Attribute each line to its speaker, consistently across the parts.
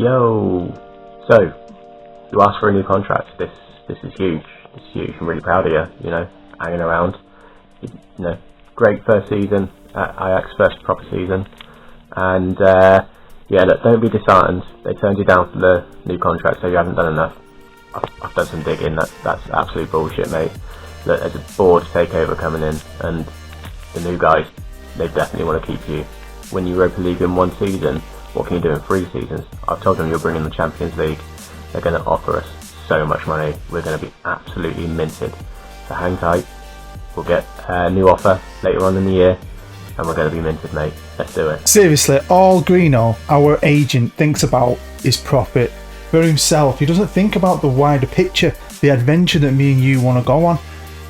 Speaker 1: Yo! So, you asked for a new contract. This is huge. It's huge. I'm really proud of you, hanging around. Great first season at Ajax, first proper season. And, look, don't be disheartened. They turned you down for the new contract, so you haven't done enough. I've done some digging. That's absolute bullshit, mate. Look, there's a board takeover coming in, and the new guys, they definitely want to keep you. Win Europa League in one season, what can you do in 3 seasons? I've told them you're bringing the Champions League. They're going to offer us so much money. We're going to be absolutely minted. So hang tight. We'll get a new offer later on in the year, and we're going to be minted, mate. Let's do it.
Speaker 2: Seriously, all Greeno, our agent, thinks about is profit. For himself, he doesn't think about the wider picture, the adventure that me and you want to go on.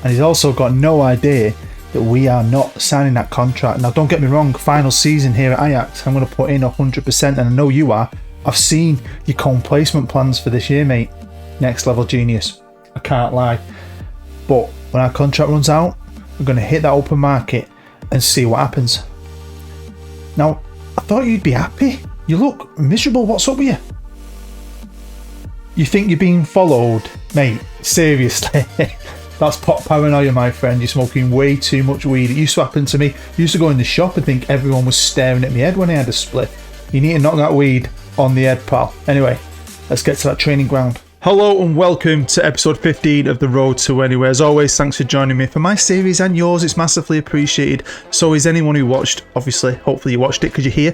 Speaker 2: And he's also got no idea that we are not signing that contract. Now, don't get me wrong, final season here at Ajax, I'm going to put in 100%, and I know you are. I've seen your co-placement plans for this year, mate. Next level genius. I can't lie. But when our contract runs out, we're going to hit that open market and see what happens. Now, I thought you'd be happy. You look miserable. What's up with you? You think you're being followed? Mate, seriously. That's pot paranoia, my friend. You're smoking way too much weed. It used to happen to me. I used to go in the shop and think everyone was staring at my head when I had a split. You need to knock that weed on the head, pal. Anyway, let's get to that training ground. Hello and welcome to episode 15 of The Road to Anywhere. As always, thanks for joining me for my series and yours. It's massively appreciated. So is anyone who watched. Obviously, hopefully you watched it because you're here.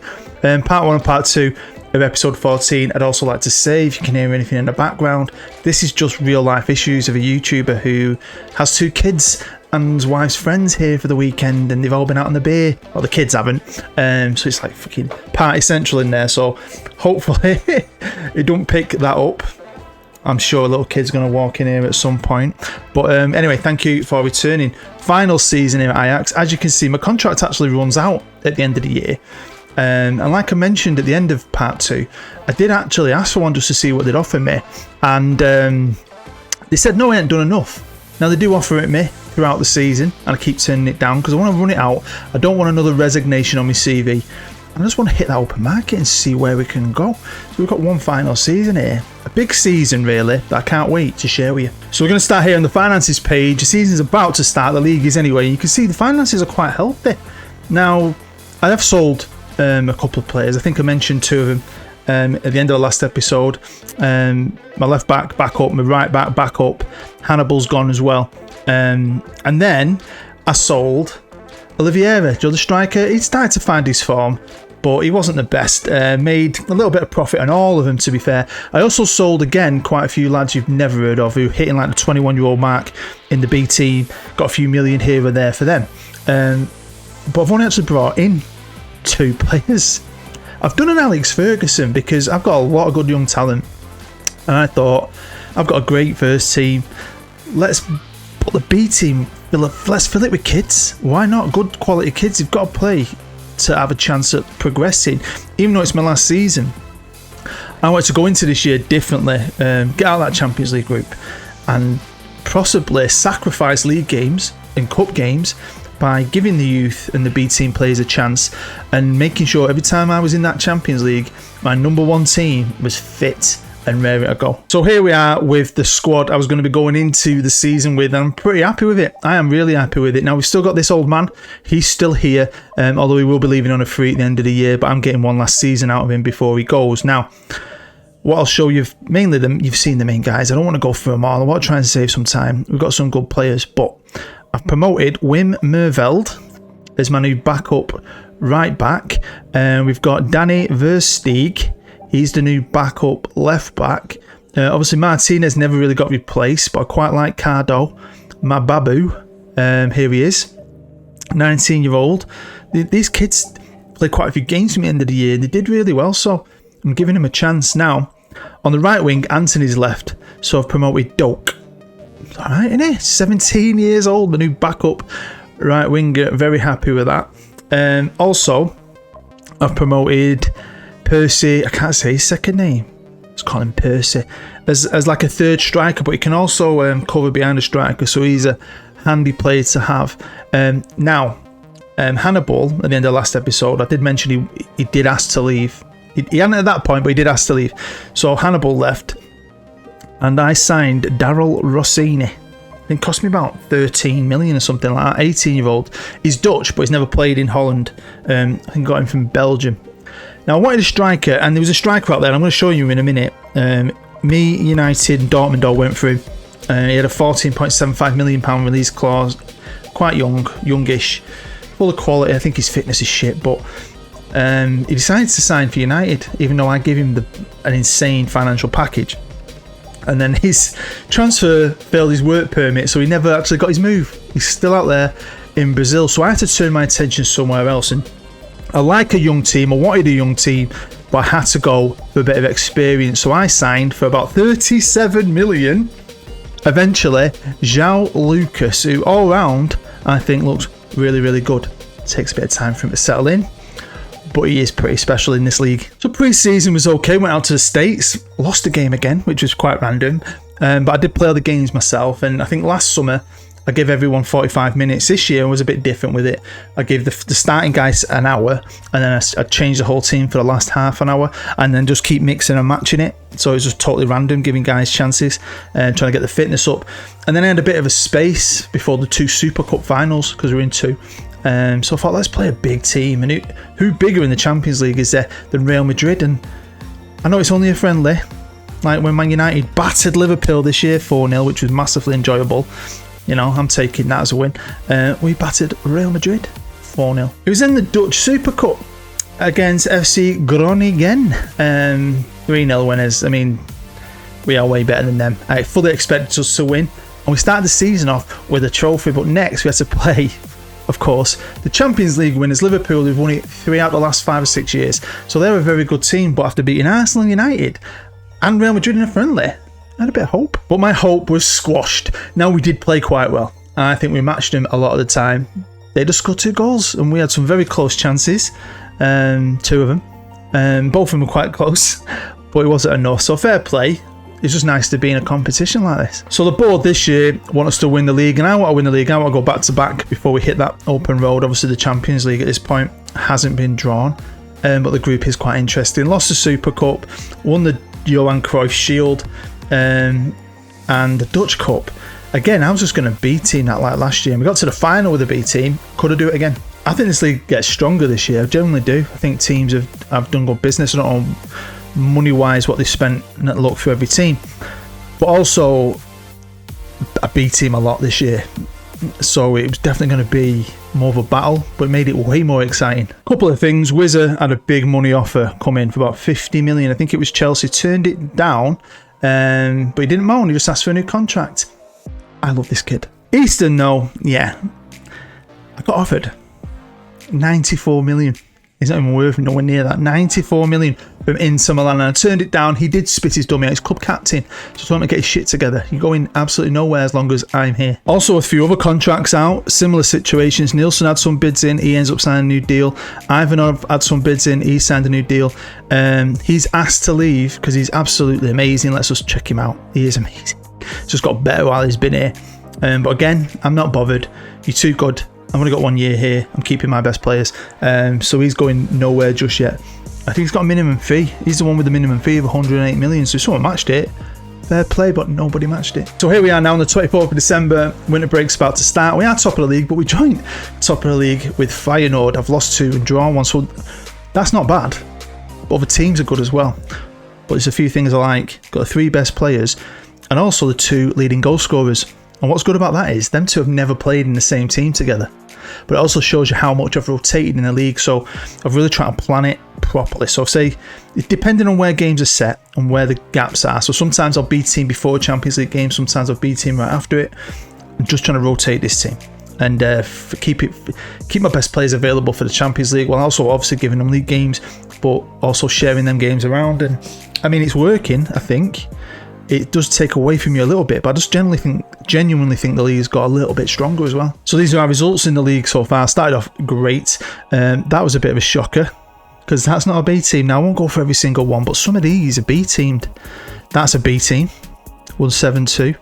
Speaker 2: Part 1 and part 2 of episode 14. I'd also like to say, if you can hear anything in the background, this is just real life issues of a YouTuber who has 2 kids and his wife's friends here for the weekend, and they've all been out on the beer. Well, the kids haven't. So it's like fucking party central in there. So hopefully it don't pick that up. I'm sure a little kid's going to walk in here at some point. But anyway, thank you for returning. Final season here at Ajax. As you can see, my contract actually runs out at the end of the year. And like I mentioned at the end of part 2, I did actually ask for one just to see what they'd offer me. And they said, no, I ain't done enough. Now, they do offer it me throughout the season, and I keep turning it down because I want to run it out. I don't want another resignation on my CV. I just want to hit that open market and see where we can go. So we've got one final season here. A big season, really, that I can't wait to share with you. So we're going to start here on the finances page. The season's about to start. The league is anyway. You can see the finances are quite healthy. Now, I have sold a couple of players. I think I mentioned 2 of them at the end of the last episode. My left back up, my right back up. Hannibal's gone as well. And then I sold Oliveira, the striker. He started to find his form, but he wasn't the best. Made a little bit of profit on all of them, to be fair. I also sold again quite a few lads you've never heard of who hitting like the 21-year-old mark in the B team. Got a few million here or there for them. But I've only actually brought in 2 players. I've done an Alex Ferguson because I've got a lot of good young talent, and I thought I've got a great first team. Let's put the B team. Let's fill it with kids. Why not? Good quality kids. You've got to play to have a chance at progressing. Even though it's my last season, I want to go into this year differently. Get out of that Champions League group and possibly sacrifice league games and cup games by giving the youth and the B team players a chance and making sure every time I was in that Champions League, my number 1 team was fit and ready to go. So here we are with the squad I was going to be going into the season with, and I'm pretty happy with it. I am really happy with it. Now, we've still got this old man. He's still here, although he will be leaving on a free at the end of the year, but I'm getting one last season out of him before he goes. Now, what I'll show you, mainly you've seen the main guys. I don't want to go through them all. I want to try and save some time. We've got some good players, but I've promoted Wim Merveld as my new backup right back. We've got Danny Versteeg. He's the new backup left back. Obviously, Martinez never really got replaced, but I quite like Cardo. My babu, here he is, 19-year-old. These kids played quite a few games from the end of the year. They did really well, so I'm giving him a chance now. On the right wing, Anthony's left, so I've promoted Doak. All right, isn't he? 17 years old, the new backup right winger. Very happy with that. Also, I've promoted Percy. I can't say his second name. Let's call him Percy. As like a third striker, but he can also cover behind a striker, so he's a handy player to have. Now, Hannibal, at the end of the last episode, I did mention he did ask to leave He hadn't at that point, but he did ask to leave. So Hannibal left, and I signed Daryl Rossini. It cost me about 13 million or something like that. 18-year-old. He's Dutch, but he's never played in Holland. I think got him from Belgium. Now, I wanted a striker, and there was a striker out there, and I'm going to show you in a minute. Me, United, and Dortmund all went through. He had a £14.75 million release clause. Quite youngish. Full of quality. I think his fitness is shit, but he decided to sign for United, even though I gave him an insane financial package. And then his transfer failed his work permit, so he never actually got his move. He's still out there in Brazil, so I had to turn my attention somewhere else. And I like a young team, I wanted a young team, but I had to go for a bit of experience. So I signed for about 37 million. Eventually, João Lucas, who all round I think looks really, really good. Takes a bit of time for him to settle in, but he is pretty special in this league. So pre-season was okay, went out to the States, lost a game again, which was quite random, but I did play all the games myself, and I think last summer I gave everyone 45 minutes. This year was a bit different with it. I gave the starting guys an hour, and then I changed the whole team for the last half an hour, and then just keep mixing and matching it. So it was just totally random, giving guys chances, trying to get the fitness up. And then I had a bit of a space before the 2 Super Cup finals, because we're in 2. So I thought, let's play a big team. And who bigger in the Champions League is there than Real Madrid? And I know it's only a friendly, like when Man United battered Liverpool this year 4-0, which was massively enjoyable. You know, I'm taking that as a win. We battered Real Madrid 4-0. It was in the Dutch Super Cup against FC Groningen. 3-0 winners. I mean, we are way better than them. I fully expected us to win. And we started the season off with a trophy, but next we had to play, of course, the Champions League winners, Liverpool, who've won it 3 out of the last 5 or 6 years. So they're a very good team, but after beating Arsenal and United and Real Madrid in a friendly, I had a bit of hope. But my hope was squashed. Now, we did play quite well. I think we matched them a lot of the time. They just scored 2 goals, and we had some very close chances, 2 of them. Both of them were quite close, but it wasn't enough. So fair play. It's just nice to be in a competition like this. So the board this year want us to win the league, and I want to win the league. I want to go back to back before we hit that open road. Obviously, the Champions League at this point hasn't been drawn, but the group is quite interesting. Lost the Super Cup, won the Johan Cruyff Shield, and the Dutch Cup. Again, I was just going to B team that like last year, and we got to the final with the B team. Could I do it again? I think this league gets stronger this year. I generally do. I think teams have done good business. I don't know money wise what they spent and look for every team, but also I B team a lot this year, so it was definitely going to be more of a battle, but it made it way more exciting. Couple of things. Wizard had a big money offer come in for about 50 million. I think it was Chelsea turned it down, but he didn't moan. He just asked for a new contract. I love this kid. Easton, though, yeah, I got offered 94 million. He's not even worth nowhere near that. 94 million from Inter Milan, and I turned it down. He did spit his dummy out. He's club captain, so I told him to get his shit together. You're going absolutely nowhere as long as I'm here. Also, a few other contracts out, similar situations. Nielsen had some bids in. He ends up signing a new deal. Ivanov had some bids in. He signed a new deal. He's asked to leave because he's absolutely amazing. Let's just check him out. He is amazing. He's just got better while he's been here. But again, I'm not bothered. You're too good. I've only got 1 year here. I'm keeping my best players. So he's going nowhere just yet. I think he's got a minimum fee. He's the one with the minimum fee of 108 million. So someone matched it. Fair play, but nobody matched it. So here we are now on the 24th of December. Winter break's about to start. We are top of the league, but we joined top of the league with Feyenoord. I've lost 2 and drawn 1, so that's not bad. But other teams are good as well. But there's a few things I like. Got the 3 best players and also the 2 leading goal scorers. And what's good about that is them 2 have never played in the same team together. But it also shows you how much I've rotated in the league. So I've really tried to plan it properly. So say, depending on where games are set and where the gaps are. So sometimes I'll B team before a Champions League game. Sometimes I'll B team right after it. I'm just trying to rotate this team and keep my best players available for the Champions League, while also obviously giving them league games, but also sharing them games around. And I mean, it's working, I think. It does take away from you a little bit, but I just genuinely think the league's got a little bit stronger as well. So these are our results in the league so far. Started off great. That was a bit of a shocker because that's not a B team. Now I won't go for every single one, but some of these are B teamed. That's a B team. 1-7-2.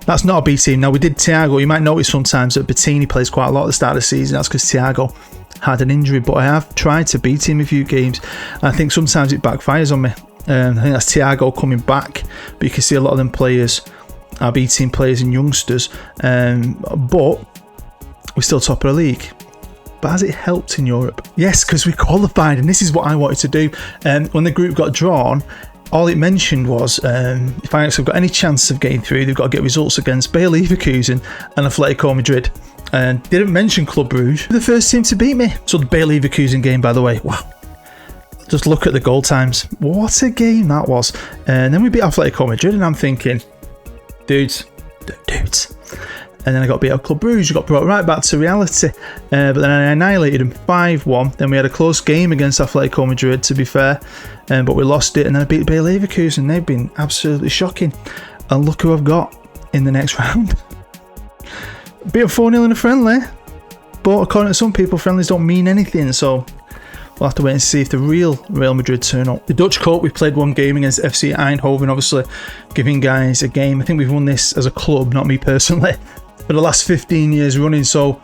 Speaker 2: That's not a B team. Now we did Thiago. You might notice sometimes that Bettini plays quite a lot at the start of the season. That's because Thiago had an injury, but I have tried to beat him a few games. I think sometimes it backfires on me. I think that's Thiago coming back, but you can see a lot of them players are B-team players and youngsters, but we're still top of the league. But has it helped in Europe? Yes, because we qualified, and this is what I wanted to do. When the group got drawn, all it mentioned was if Ajax have got any chance of getting through, they've got to get results against Bayer Leverkusen and Atletico Madrid. And didn't mention Club Brugge. The first team to beat me. So the Bayer Leverkusen game, by the way, wow. Just look at the goal times. What a game that was. And then we beat Atletico Madrid, and I'm thinking, dudes. And then I got beat up Club Brugge, got brought right back to reality. But then I annihilated them 5-1. Then we had a close game against Atletico Madrid, to be fair. But we lost it, and then I beat Bayer Leverkusen. They've been absolutely shocking. And look who I've got in the next round. Beat a 4-0 in a friendly. But according to some people, friendlies don't mean anything. So we'll have to wait and see if the real Real Madrid turn up. The Dutch Cup, we played one game against FC Eindhoven, obviously giving guys a game. I think we've won this as a club, not me personally, for the last 15 years running. So,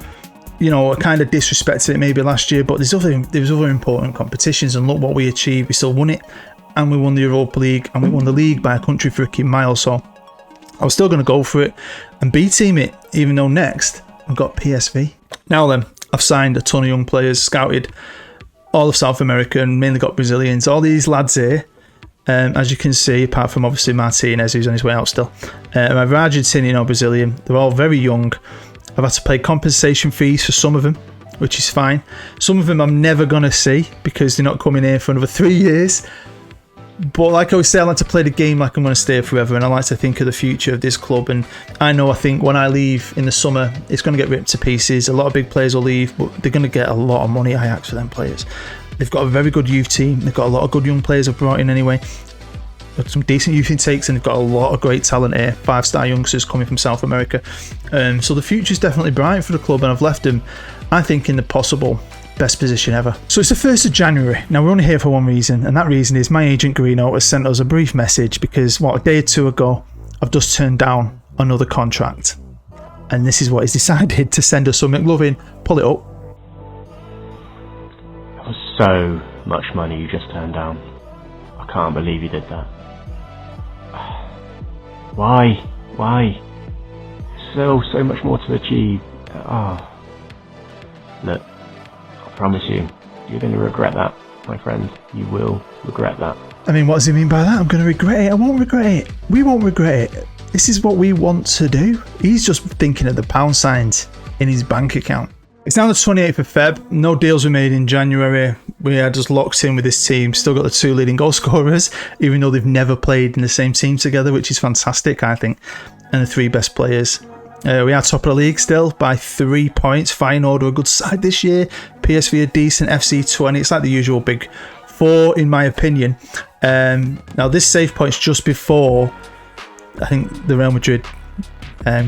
Speaker 2: you know, I kind of disrespected it maybe last year, but there's other important competitions, and look what we achieved. We still won it, and we won the Europa League, and we won the league by a country freaking mile. So I was still going to go for it and B-team it, even though next I've got PSV. Now then, I've signed a ton of young players, scouted all of South America, and mainly got Brazilians. All these lads here, as you can see, apart from obviously Martinez, who's on his way out still, I'm Argentinian or Brazilian. They're all very young. I've had to pay compensation fees for some of them, which is fine. Some of them I'm never going to see because they're not coming here for another 3 years. But like I always say, I like to play the game like I'm going to stay forever, and I like to think of the future of this club. And I think when I leave in the summer, it's going to get ripped to pieces. A lot of big players will leave, but they're going to get a lot of money, Ajax, for them players. They've got a very good youth team. They've got a lot of good young players I've brought in anyway. Got some decent youth intakes, and they've got a lot of great talent here. 5-star youngsters coming from South America. So the future's definitely bright for the club, and I've left them, I think, in the possible best position ever. So it's the 1st of January. Now we're only here for one reason, and that reason is my agent Greeno has sent us a brief message because, a day or two ago, I've just turned down another contract. And this is what he's decided to send us. So McLovin, pull it up.
Speaker 1: That was so much money you just turned down. I can't believe you did that. Why? So much more to achieve. Look, I promise you, you're going to regret that, my friend. You will regret that.
Speaker 2: I mean, what does he mean by that? I'm going to regret it. I won't regret it. We won't regret it. This is what we want to do. He's just thinking of the pound signs in his bank account. It's now the 28th of Feb. No deals were made in January. We are just locked in with this team. Still got the 2 leading goal scorers, even though they've never played in the same team together, which is fantastic, I think. And the 3 best players. We are top of the league still by 3 points. Feyenoord are a good side this year. PSV are decent. FC20. It's like the usual big 4, in my opinion. Now, this save point's just before, I think, the Real Madrid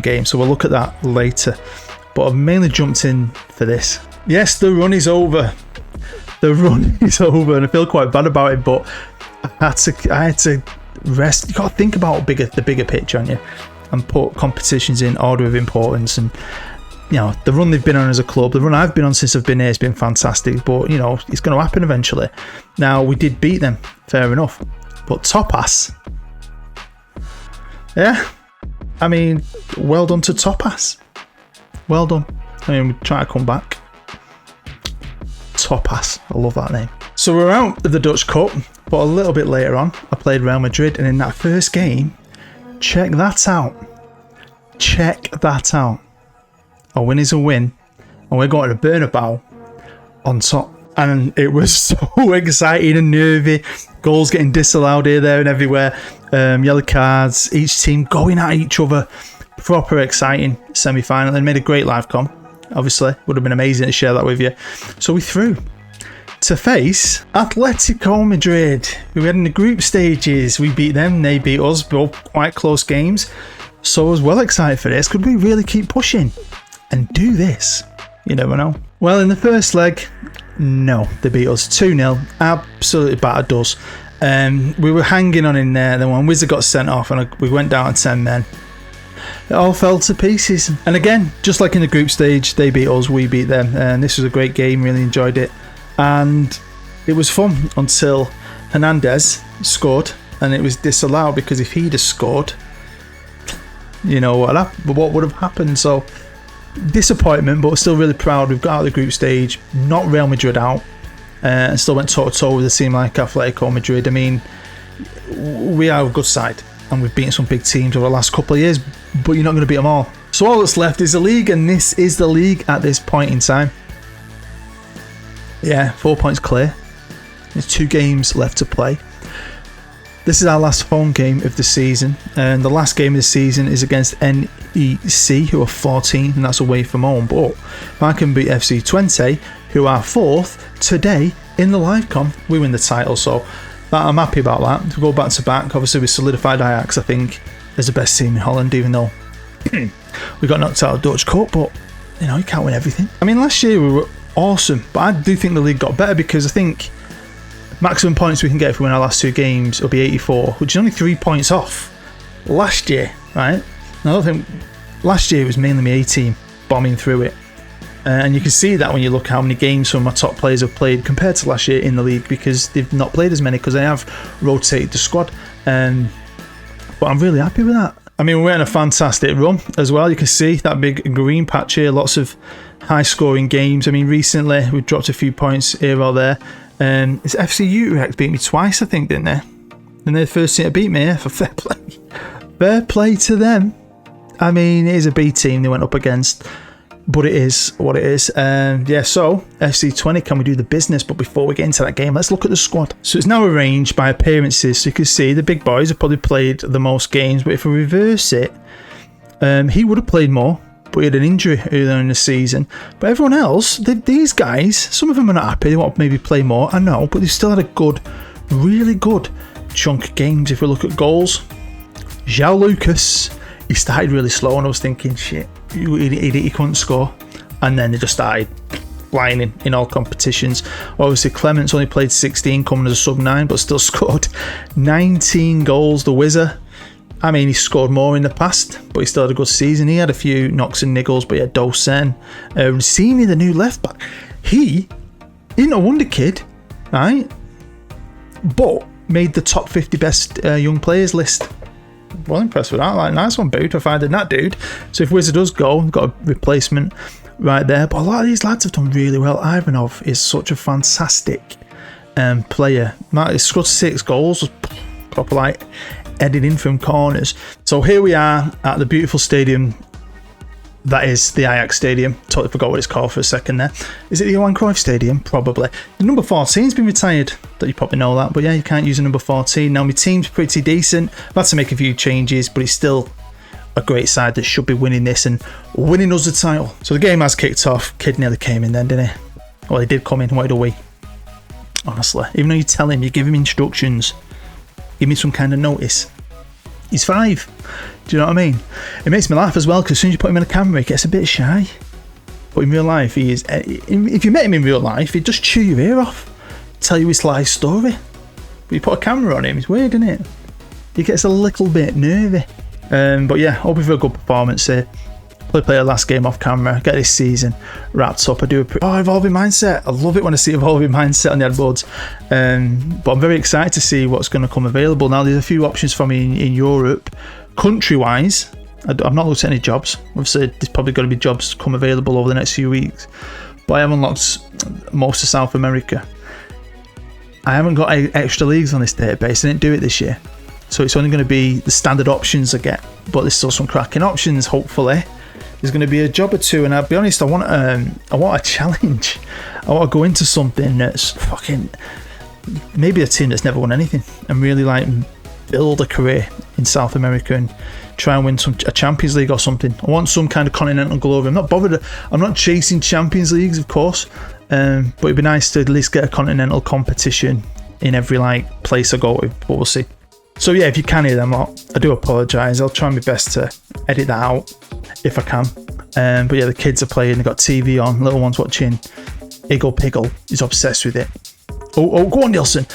Speaker 2: game. So we'll look at that later. But I've mainly jumped in for this. Yes, the run is over. The run is over, and I feel quite bad about it, but I had to rest. You've got to think about the bigger picture, haven't you? And put competitions in order of importance. And, you know, the run they've been on as a club, the run I've been on since I've been here has been fantastic. But, you know, it's going to happen eventually. Now, we did beat them, fair enough. But Topas, yeah, I mean, well done to Topas. Well done. I mean, we try to come back. Topas, I love that name. So we're out of the Dutch Cup, but a little bit later on, I played Real Madrid, and in that first game, check that out. Check that out. A win is a win, and we're going to Bernabeu on top. And it was so exciting and nervy. Goals getting disallowed here, there, and everywhere. Yellow cards. Each team going at each other. Proper exciting semi-final, and made a great live com. Obviously, would have been amazing to share that with you. So we threw to face Atletico Madrid, who we had in the group stages. We beat them, they beat us, both quite close games. So I was well excited for this. Could we really keep pushing and do this? You never know. Well, in the first leg, no, they beat us 2-0. Absolutely battered us. We were hanging on in there. Then when Wizard got sent off, and we went down to 10 men. it all fell to pieces. And again, just like in the group stage, they beat us, we beat them, and this was a great game, really enjoyed it. And it was fun until Hernandez scored, and it was disallowed, because if he'd have scored, you know what would have happened. So disappointment, but we're still really proud. We've got out of the group stage, knocked Real Madrid out, and still went toe-to-toe with a team like Atletico Madrid. I mean, we are a good side, and we've beaten some big teams over the last couple of years, but you're not going to beat them all. So all that's left is the league, and this is the league at this point in time. Yeah, 4 points clear. There's 2 games left to play. This is our last home game of the season, and the last game of the season is against NEC, who are 14, and that's away from home. But if I can beat FC20, who are 4th today in the live com, we win the title. So I'm happy about that. To go back to back, obviously we solidified Ajax, I think, as the best team in Holland, even though we got knocked out of Dutch Cup. But you know, you can't win everything. I mean, last year we were awesome, but I do think the league got better, because I think maximum points we can get if we win our last 2 games will be 84, which is only 3 points off last year, right? And I don't think last year it was mainly my A team bombing through it, and you can see that when you look how many games some of my top players have played compared to last year in the league, because they've not played as many, because they have rotated the squad. But I'm really happy with that. I mean, we're in a fantastic run as well. You can see that big green patch here, lots of high scoring games. I mean, recently we've dropped a few points here or there. It's FC Utrecht beat me twice, I think, didn't they? And they're the first team to beat me, yeah, for fair play. Fair play to them. I mean, it is a B team they went up against, but it is what it is. Yeah, so FC20, can we do the business? But before we get into that game, let's look at the squad. So it's now arranged by appearances, so you can see the big boys have probably played the most games, but if we reverse it, he would have played more, but he had an injury earlier in the season. But everyone else, these guys, some of them are not happy, they want to maybe play more, I know, but they've still had a good, really good chunk of games. If we look at goals, João Lucas, he started really slow, and I was thinking, shit, he couldn't score, and then they just started flying in all competitions. Obviously Clements only played 16, coming as a sub-9, but still scored 19 goals. The Wizard, I mean, he scored more in the past, but he still had a good season. He had a few knocks and niggles, but he had Dosen. Rossini, the new left back, he isn't a wonder kid, right, but made the top 50 best young players list. Well, impressed with that. Like, nice one, Boot, for finding that dude. So if Wizard does go, we've got a replacement right there. But a lot of these lads have done really well. Ivanov is such a fantastic player. He scored 6 goals, was proper like heading in from corners. So here we are at the beautiful stadium that is the Ajax Stadium. Totally forgot what it's called for a second there. Is it the Johan Cruyff Stadium? Probably. The number 14's been retired. That you probably know that. But yeah, you can't use a number 14. Now my team's pretty decent. I've had to make a few changes, but it's still a great side that should be winning this and winning us the title. So the game has kicked off. Kid nearly came in then, didn't he? Well, he did come in. What did we? Honestly, even though you tell him, you give him instructions, give me some kind of notice, he's 5. Do you know what I mean? It makes me laugh as well, because as soon as you put him in a camera, he gets a bit shy. But in real life, he is. If you met him in real life, he'd just chew your ear off, tell you his life story. But you put a camera on him, it's weird, isn't it? He gets a little bit nervy. But yeah, hoping for a good performance here. Play a last game off camera, get this season wrapped up. I do evolving mindset. I love it when I see evolving mindset on the AdBuds. But I'm very excited to see what's going to come available. Now, there's a few options for me in Europe. Country-wise, I've not looked at any jobs. Obviously, there's probably going to be jobs come available over the next few weeks. But I have unlocked most of South America. I haven't got extra leagues on this database. I didn't do it this year. So it's only going to be the standard options I get. But there's still some cracking options, hopefully. There's going to be a job or two, and I'll be honest, I want a challenge. I want to go into something that's fucking, maybe a team that's never won anything, and really like build a career in South America and try and win a Champions League or something. I want some kind of continental glory. I'm not bothered. I'm not chasing Champions Leagues, of course, but it'd be nice to at least get a continental competition in every like place I go to. But we'll see. So yeah, if you can hear them out, I do apologise. I'll try my best to edit that out if I can. But yeah, the kids are playing, they've got TV on, little one's watching Iggle Piggle, he's obsessed with it. Oh, go on, Nielsen.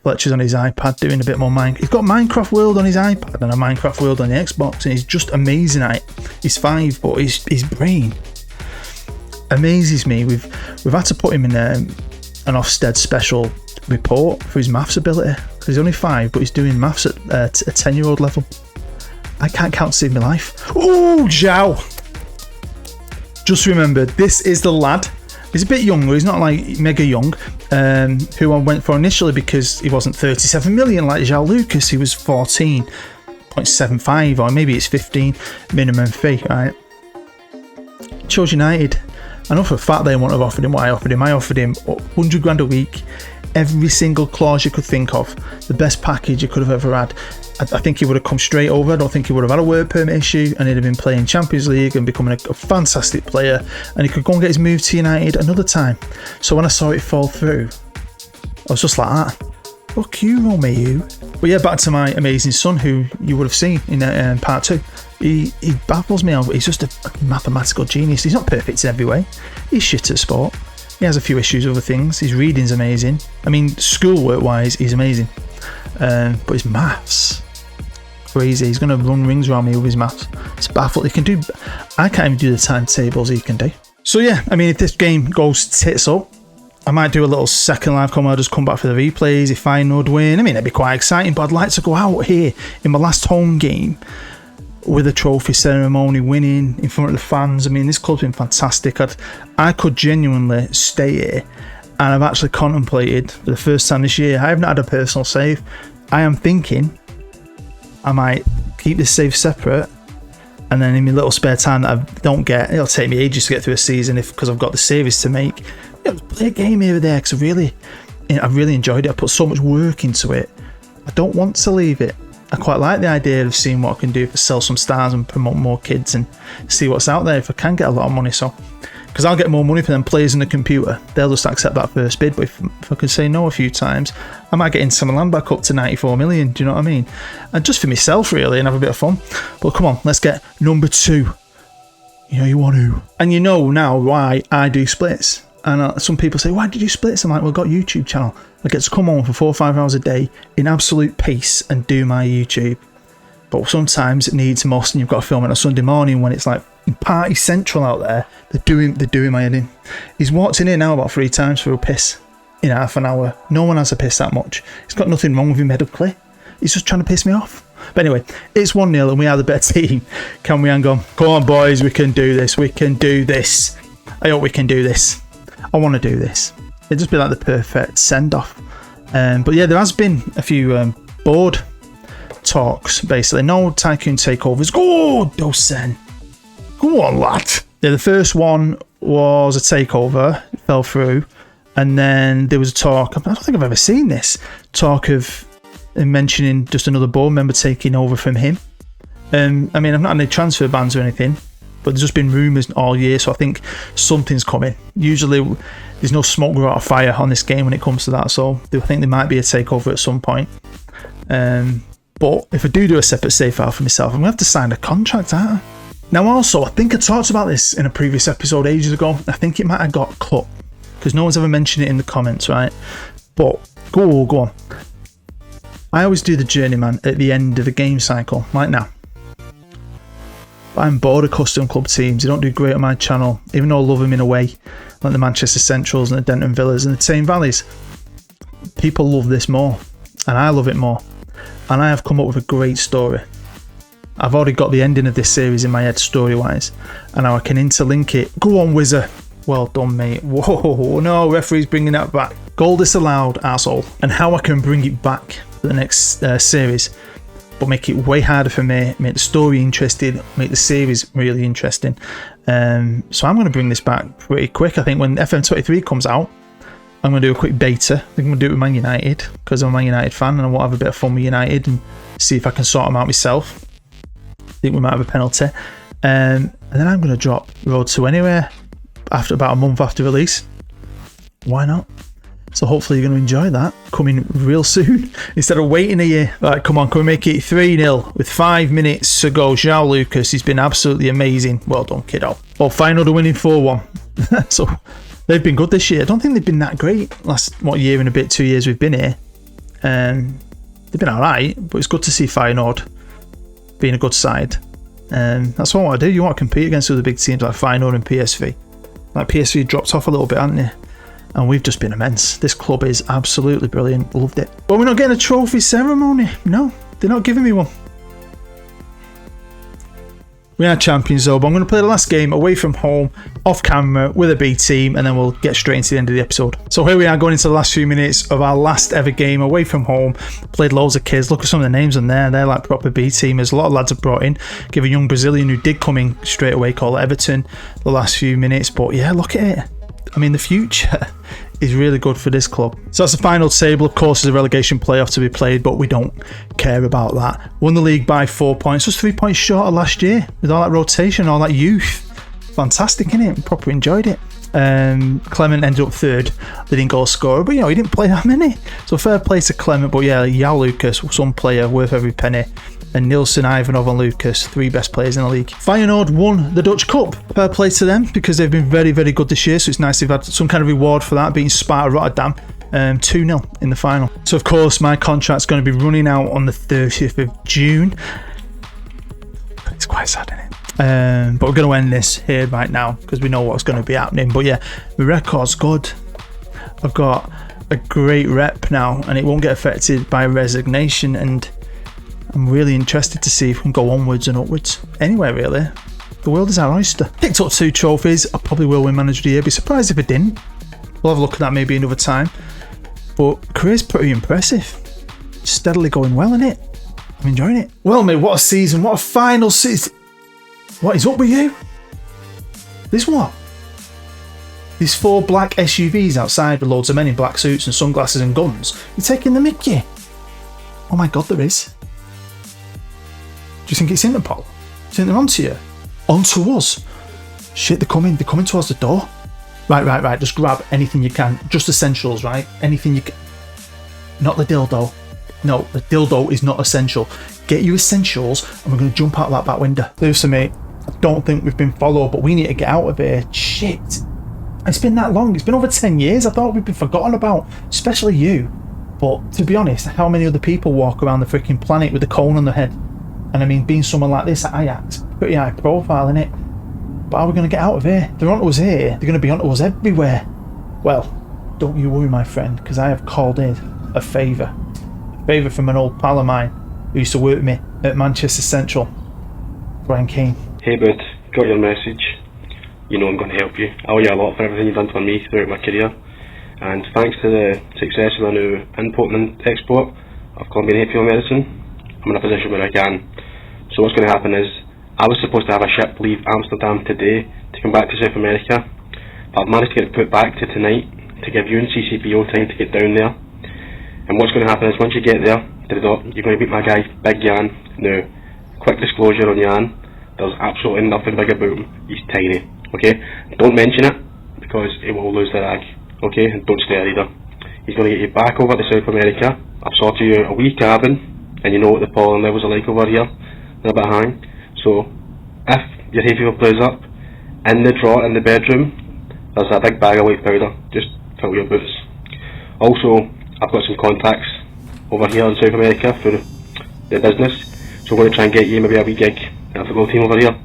Speaker 2: Fletcher's on his iPad doing a bit more Minecraft. He's got Minecraft World on his iPad and a Minecraft World on the Xbox, and he's just amazing at it. He's 5, but his brain amazes me. We've had to put him in an Ofsted special report for his maths ability, because he's only 5, but he's doing maths at a 10-year-old level. I can't count to save my life. Oh, Zhao! Just remember, this is the lad. He's a bit younger, he's not like mega young, who I went for initially because he wasn't 37 million like João Lucas. He was 14.75, or maybe it's 15 minimum fee, right? Chose United. I know for a fact they wouldn't have offered him what I offered him. I offered him 100 grand a week, every single clause you could think of, the best package you could have ever had. I think he would have come straight over. I don't think he would have had a work permit issue, and he'd have been playing Champions League and becoming a fantastic player, and he could go and get his move to United another time. So when I saw it fall through, I was just like that. Fuck you, Romeo. But yeah, back to my amazing son, who you would have seen in part 2. He baffles me. He's just a mathematical genius. He's not perfect in every way. He's shit at sport. He has a few issues with other things. His reading's amazing. I mean, schoolwork wise, he's amazing. But his maths, crazy. He's going to run rings around me with his maths. It's baffled. I can't even do the timetables he can do. So yeah, I mean, if this game goes tits up, I might do a little second live comment. I'll just come back for the replays if I would win. I mean, it'd be quite exciting, but I'd like to go out here in my last home game with a trophy ceremony, winning in front of the fans. I mean, this club's been fantastic. I could genuinely stay here, and I've actually contemplated for the first time this year. I haven't had a personal save. I am thinking I might keep this save separate, and then in my little spare time that I don't get, it'll take me ages to get through a season because I've got the saves to make. Play a game here or there, because I really enjoyed it. I put so much work into it. I don't want to leave it. I quite like the idea of seeing what I can do to sell some stars and promote more kids and see what's out there if I can get a lot of money. So, because I'll get more money for them players in the computer, they'll just accept that first bid. But if I can say no a few times, I might get Inter Milan back up to 94 million. Do you know what I mean? And just for myself, really, and have a bit of fun. But come on, let's get number 2. You know you want to. And you know now why I do splits. And some people say, why did you splits? I'm like, well, I've got a YouTube channel. I get to come on for 4 or 5 hours a day in absolute peace and do my YouTube. But sometimes it needs must, and you've got to film it on a Sunday morning when it's like party central out there. They're doing my head in. He's walked in here now about 3 times for a piss in half an hour. No one has a piss that much. He's got nothing wrong with him medically. He's just trying to piss me off. But anyway, it's 1-0 and we are the better team. Can we hang on? Come on, boys, we can do this. We can do this. I hope we can do this. I want to do this. It'd just be like the perfect send-off. But yeah, there has been a few board talks, basically. No Tycoon takeovers. Go, Dosen. Go on, lad. Yeah, the first one was a takeover. It fell through. And then there was a talk. I don't think I've ever seen this. Talk of mentioning just another board member taking over from him. I mean, I've not had any transfer bans or anything, but there's just been rumours all year, so I think something's coming. Usually there's no smoke without a fire on this game when it comes to that, so I think there might be a takeover at some point. But if I do a separate save file for myself, I'm going to have to sign a contract, aren't I? Now also, I think I talked about this in a previous episode ages ago. I think it might have got cut, because no one's ever mentioned it in the comments, right? But go on. I always do the Journeyman at the end of the game cycle, like now. I'm bored of custom club teams. They don't do great on my channel, even though I love them in a way, like the Manchester Centrals and the Denton Villas and the Tame Valleys. People love this more, and I love it more. And I have come up with a great story. I've already got the ending of this series in my head story-wise, and now I can interlink it. Go on, Wizard. Well done, mate. Whoa, no, referee's bringing that back. Goal disallowed, arsehole. And how I can bring it back for the next series, but make it way harder for me, make the story interesting, make the series really interesting. So I'm going to bring this back pretty quick. I think when FM23 comes out, I'm going to do a quick beta. I think I'm going to do it with Man United, because I'm a Man United fan and I want to have a bit of fun with United and see if I can sort them out myself. I think we might have a penalty. And then I'm going to drop Road to Anywhere after about a month after release. Why not? So hopefully you're going to enjoy that, coming real soon, instead of waiting a year. Right, come on, can we make it 3-0 with 5 minutes to go? João Lucas, he's been absolutely amazing. Well done, kiddo. Well, final to winning 4-1. So they've been good this year. I don't think they've been that great last, 2 years we've been here. They've been alright, but it's good to see Feyenoord being a good side. That's what I want to do. You want to compete against other big teams like Feyenoord and PSV. Like PSV dropped off a little bit, haven't they? And we've just been immense. This club is absolutely brilliant. Loved it. But we're not getting a trophy ceremony. No, they're not giving me one. We are champions though, but I'm going to play the last game away from home, off camera, with a B team, and then we'll get straight into the end of the episode. So here we are going into the last few minutes of our last ever game away from home. Played loads of kids. Look at some of the names on there. They're like proper B teamers. A lot of lads have brought in. Give a young Brazilian who did come in straight away, called Everton, the last few minutes. But yeah, look at it. I mean, the future is really good for this club. So that's the final table. Of course, there's a relegation playoff to be played, but we don't care about that. Won the league by 4 points. Just 3 points short of last year with all that rotation, all that youth. Fantastic, innit? Proper enjoyed it. Clement ended up third. They didn't goal scorer, but he didn't play that many. So fair play to Clement. But yeah, Yao Lucas, some player worth every penny. And Nielsen, Ivanov and Lucas, 3 best players in the league. Feyenoord won the Dutch Cup. Fair play to them because they've been very, very good this year. So it's nice they've had some kind of reward for that, beating Sparta Rotterdam 2-0 in the final. So of course my contract's going to be running out on the 30th of June. It's quite sad, isn't it? But we're going to end this here right now because we know what's going to be happening. But yeah, my record's good. I've got a great rep now and it won't get affected by resignation, and I'm really interested to see if we can go onwards and upwards. Anyway, really, the world is our oyster. Picked up 2 trophies. I probably will win Manager of the Year. Be surprised if I didn't. We'll have a look at that maybe another time. But career's pretty impressive. Steadily going well, innit? I'm enjoying it. Well, mate, what a season. What a final season. What is up with you? This what? These 4 black SUVs outside with loads of men in black suits and sunglasses and guns. You're taking the mickey. Oh my God, there is. Do you think it's Interpol? Do you think they're onto you? Onto us? Shit, they're coming towards the door. Right. Just grab anything you can. Just essentials, right? Anything you can. Not the dildo. No, the dildo is not essential. Get your essentials and we're going to jump out that back window. Listen, mate, I don't think we've been followed, but we need to get out of here. Shit. It's been that long. It's been over 10 years. I thought we'd been forgotten about, especially you. But to be honest, how many other people walk around the freaking planet with a cone on their head? And I mean, being someone like this at Ajax, pretty high profile, innit? But how are we going to get out of here? They're onto us here, they're going to be onto us everywhere. Well, don't you worry, my friend, because I have called in a favour. A favour from an old pal of mine who used to work with me at Manchester Central, Brian Keane.
Speaker 3: Hey bud, got your message. You know I'm going to help you. I owe you a lot for everything you've done for me throughout my career. And thanks to the success of my new import and export of Colombian hemp medicine, I'm in a position where I can. So what's going to happen is, I was supposed to have a ship leave Amsterdam today to come back to South America, but I've managed to get it put back to tonight to give you and CCPO time to get down there. And what's going to happen is, once you get there to the dock, you're going to meet my guy, Big Jan. Now, quick disclosure on Jan, there's absolutely nothing big about him. He's tiny, okay? Don't mention it, because he will lose the rag, okay? And don't stare either. He's going to get you back over to South America. I've sorted you a wee cabin, and you know what the pollen levels are like over here. They're a bit high. So, if your hay fever plays up, in the drawer in the bedroom, there's a big bag of white powder. Just fill your boots. Also, I've got some contacts over here in South America for the business, so I'm going to try and get you maybe a wee gig at the football team over here.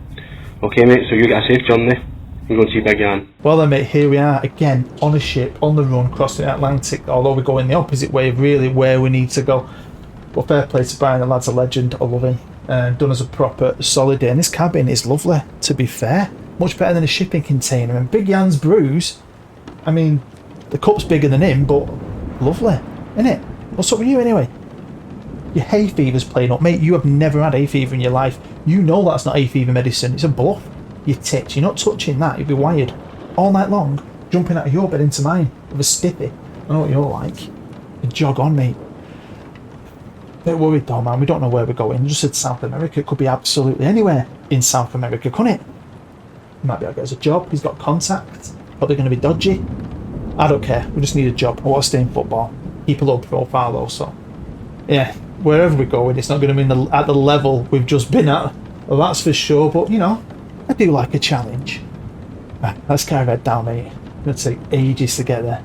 Speaker 3: Okay, mate, so you get a safe journey and go and see Big Jan.
Speaker 2: Well then, mate, here we are again on a ship, on the run, crossing the Atlantic, although we're going the opposite way of really where we need to go. But fair play to Brian, the lad's a legend. I love him. Done as a proper solid day, and this cabin is lovely, to be fair. Much better than a shipping container. And Big Jan's brews, I mean, the cup's bigger than him, but lovely, innit? What's up with you anyway? Your hay fever's playing up. Mate, you have never had hay fever in your life. You know that's not hay fever medicine, it's a bluff. You're tits, you're not touching that, you'll be wired all night long, jumping out of your bed into mine with a stiffy. I know what you're like. You jog on, mate. Bit worried though, man. We don't know where we're going. You just said South America. It could be absolutely anywhere in South America, couldn't it? He might be able to get us a job. He's got contacts. Probably going to be dodgy. I don't care. We just need a job. I want to stay in football. Keep a low profile though, so yeah, wherever we're going, it's not going to be at the level we've just been at. Well, that's for sure. But you know, I do like a challenge. Right, let's carry that down, mate. It's going to take ages to get there.